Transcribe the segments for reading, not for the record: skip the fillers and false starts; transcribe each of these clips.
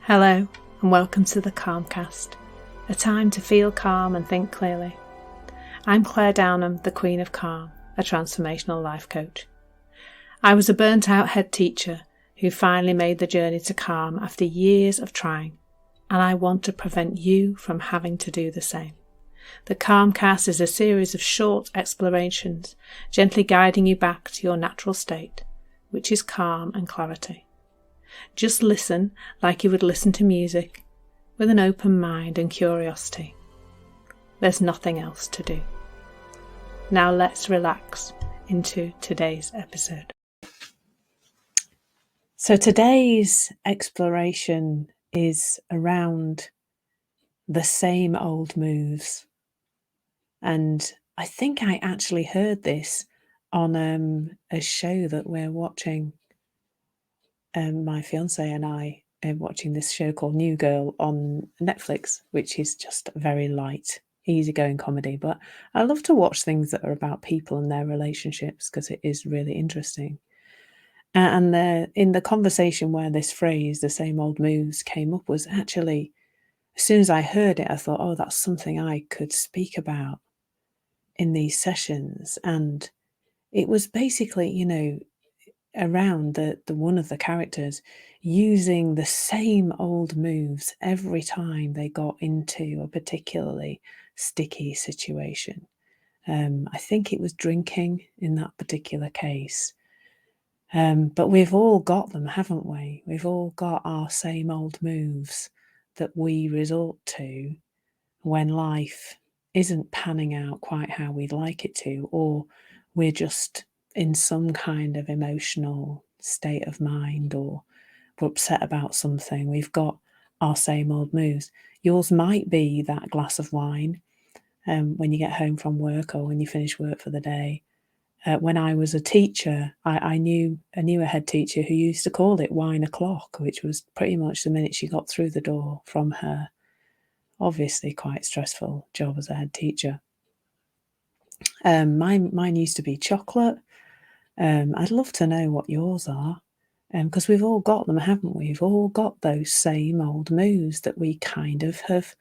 Hello and welcome to the Calmcast, a time to feel calm and think clearly. I'm Claire Downham, the Queen of Calm, a transformational life coach. I was a burnt-out head teacher who finally made the journey to calm after years of trying, and I want to prevent you from having to do the same. The Calmcast is a series of short explorations, gently guiding you back to your natural state, which is calm and clarity. Just listen like you would listen to music, with an open mind and curiosity. There's nothing else to do. Now let's relax into today's episode. So today's exploration is around the same old moves. And I think I actually heard this on a show that we're watching. My fiance and I are watching this show called New Girl on Netflix, which is just a very light, easygoing comedy. But I love to watch things that are about people and their relationships because it is really interesting. And in the conversation where this phrase, the same old moves, came up was actually, as soon as I heard it, I thought, oh, that's something I could speak about in these sessions. And it was basically, around the one of the characters using the same old moves every time they got into a particularly sticky situation. I think it was drinking in that particular case. But we've all got them, haven't we? We've all got our same old moves that we resort to when life isn't panning out quite how we'd like it to, or we're just in some kind of emotional state of mind, or we're upset about something. We've got our same old moves. Yours might be that glass of wine when you get home from work or when you finish work for the day. When I was a teacher, I knew a head teacher who used to call it wine o'clock, which was pretty much the minute she got through the door from her obviously quite stressful job as a head teacher. Mine used to be chocolate. I'd love to know what yours are, because we've all got them, haven't we? We've all got those same old moves that we kind of have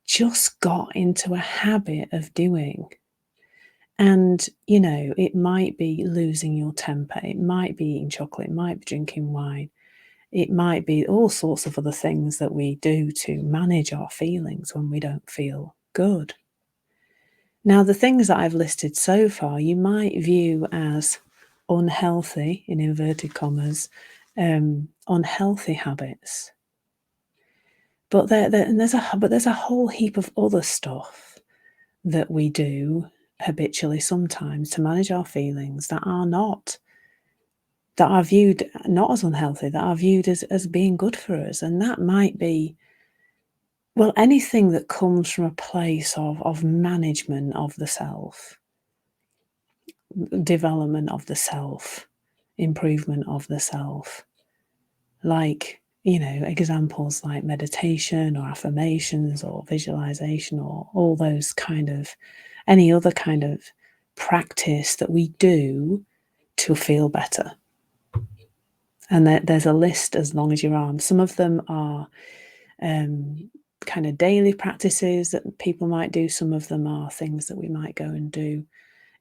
just got into a habit of doing. And, it might be losing your temper. It might be eating chocolate. It might be drinking wine. It might be all sorts of other things that we do to manage our feelings when we don't feel good. Now, the things that I've listed so far, you might view as unhealthy, in inverted commas, unhealthy habits. But there's a whole heap of other stuff that we do habitually sometimes to manage our feelings that are viewed not as unhealthy, that are viewed as being good for us. And that might be, well, anything that comes from a place of management of the self, development of the self, improvement of the self. Like, examples like meditation or affirmations or visualization or all those any other kind of practice that we do to feel better. And there's a list as long as your arm. Some of them are kind of daily practices that people might do. Some of them are things that we might go and do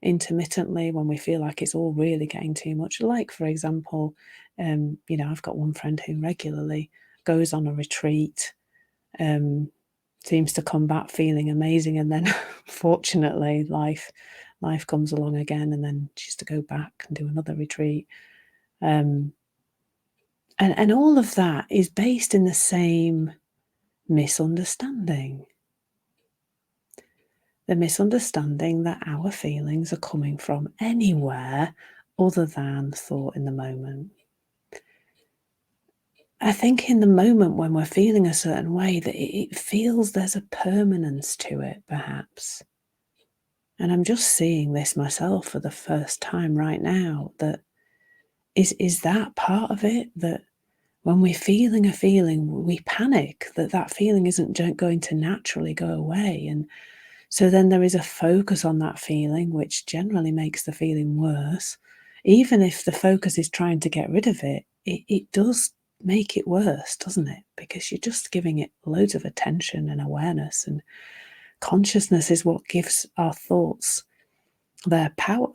intermittently when we feel like it's all really getting too much. Like, for example, I've got one friend who regularly goes on a retreat, seems to come back feeling amazing, and then fortunately life comes along again, and then she has to go back and do another retreat. And all of that is based in the same misunderstanding. The misunderstanding that our feelings are coming from anywhere other than thought in the moment. I think in the moment when we're feeling a certain way, that it feels there's a permanence to it, perhaps. And I'm just seeing this myself for the first time right now, that is that part of it, that when we're feeling a feeling, we panic that feeling isn't going to naturally go away. And so then there is a focus on that feeling, which generally makes the feeling worse. Even if the focus is trying to get rid of it, it does make it worse, doesn't it? Because you're just giving it loads of attention and awareness, and consciousness is what gives our thoughts their power,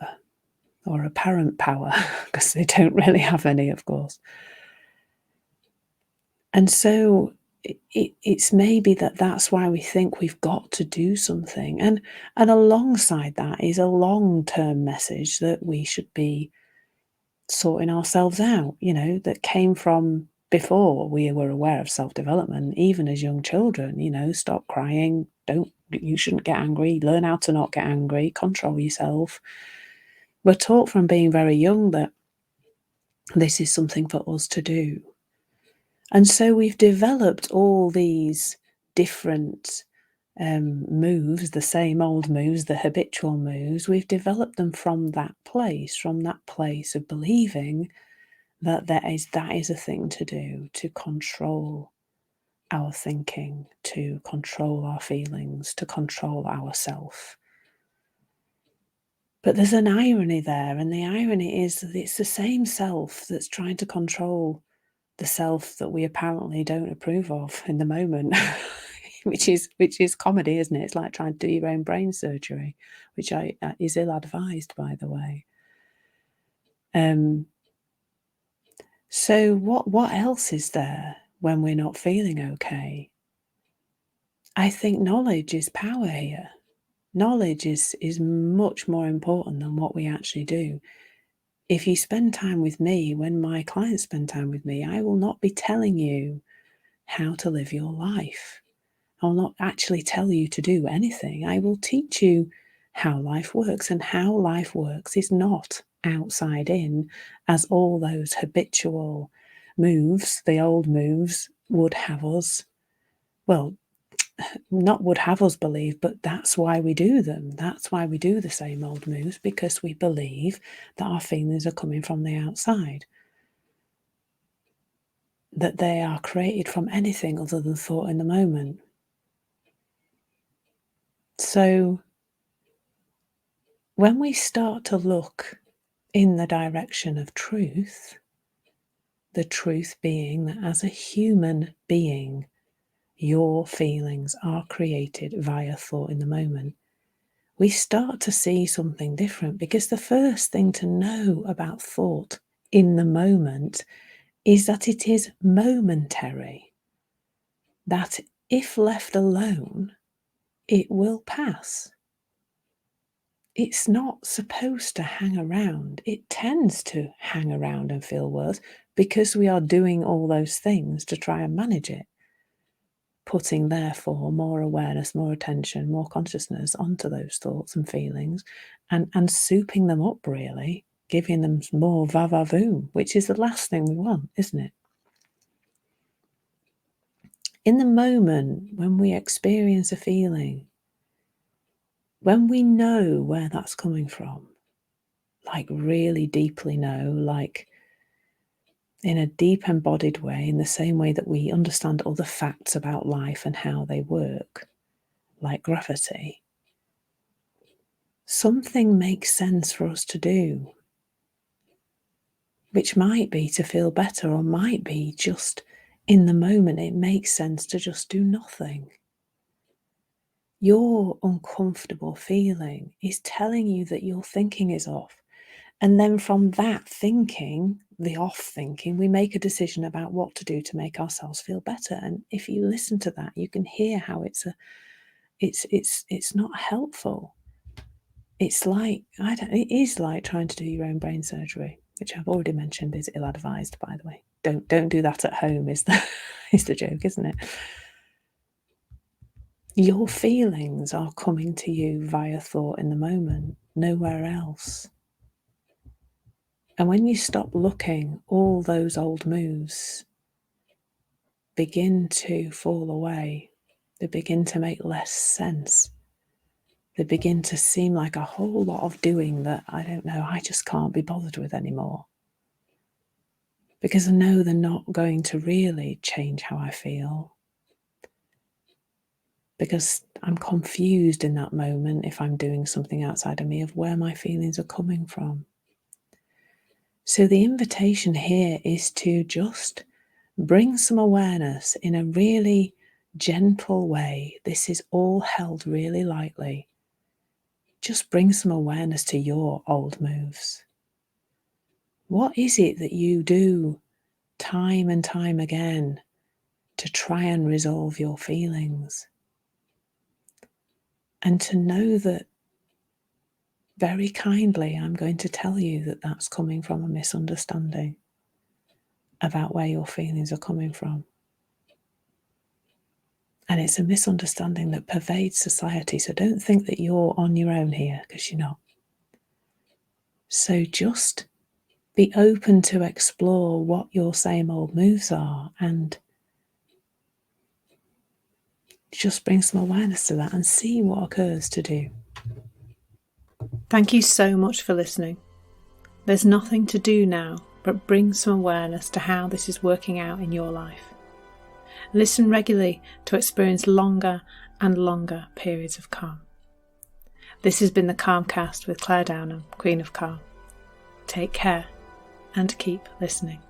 or apparent power, because they don't really have any, of course. And so it's maybe that's why we think we've got to do something. And alongside that is a long-term message that we should be sorting ourselves out, that came from before we were aware of self-development, even as young children, stop crying, you shouldn't get angry, learn how to not get angry, control yourself. We're taught from being very young that this is something for us to do. And so we've developed all these different moves, the same old moves, the habitual moves. We've developed them from that place of believing that that is a thing to do, to control our thinking, to control our feelings, to control ourself. But there's an irony there, and the irony is that it's the same self that's trying to control the self that we apparently don't approve of in the moment, which is comedy, isn't it? It's like trying to do your own brain surgery, which is ill-advised, by the way. So what else is there when we're not feeling okay? I think knowledge is power here. Knowledge is much more important than what we actually do. If you spend time with me, when my clients spend time with me, I will not be telling you how to live your life. I'll not actually tell you to do anything. I will teach you how life works, and how life works is not outside in, as all those habitual moves, the old moves, would have us, well, not would have us believe, but that's why we do them. That's why we do the same old moves, because we believe that our feelings are coming from the outside, that they are created from anything other than thought in the moment. So when we start to look in the direction of truth, the truth being that as a human being, your feelings are created via thought in the moment, we start to see something different, because the first thing to know about thought in the moment is that it is momentary, that if left alone, it will pass. It's not supposed to hang around. It tends to hang around and feel worse because we are doing all those things to try and manage it, putting therefore more awareness, more attention, more consciousness onto those thoughts and feelings, and souping them up, really, giving them more va-va-voom, which is the last thing we want, isn't it? In the moment when we experience a feeling, when we know where that's coming from, like really deeply know, like in a deep embodied way, in the same way that we understand other facts about life and how they work, like gravity, something makes sense for us to do, which might be to feel better, or might be just in the moment it makes sense to just do nothing. Your uncomfortable feeling is telling you that your thinking is off. And then from that thinking, the off thinking, we make a decision about what to do to make ourselves feel better. And if you listen to that, you can hear how it's not helpful. It's like, it is like trying to do your own brain surgery, which I've already mentioned is ill-advised, by the way. Don't do that at home is the is the joke, isn't it? Your feelings are coming to you via thought in the moment, nowhere else. And when you stop looking, all those old moves begin to fall away. They begin to make less sense. They begin to seem like a whole lot of doing that, I don't know, I just can't be bothered with anymore. Because I know they're not going to really change how I feel. Because I'm confused in that moment, if I'm doing something outside of me, of where my feelings are coming from. So the invitation here is to just bring some awareness in a really gentle way. This is all held really lightly. Just bring some awareness to your old moves. What is it that you do time and time again to try and resolve your feelings? And to know that very kindly, I'm going to tell you that that's coming from a misunderstanding about where your feelings are coming from. And it's a misunderstanding that pervades society. So don't think that you're on your own here, because you're not. So just be open to explore what your same old moves are and just bring some awareness to that and see what occurs to do. Thank you so much for listening. There's nothing to do now but bring some awareness to how this is working out in your life. Listen regularly to experience longer and longer periods of calm. This has been the Calmcast with Claire Downham, Queen of Calm. Take care and keep listening.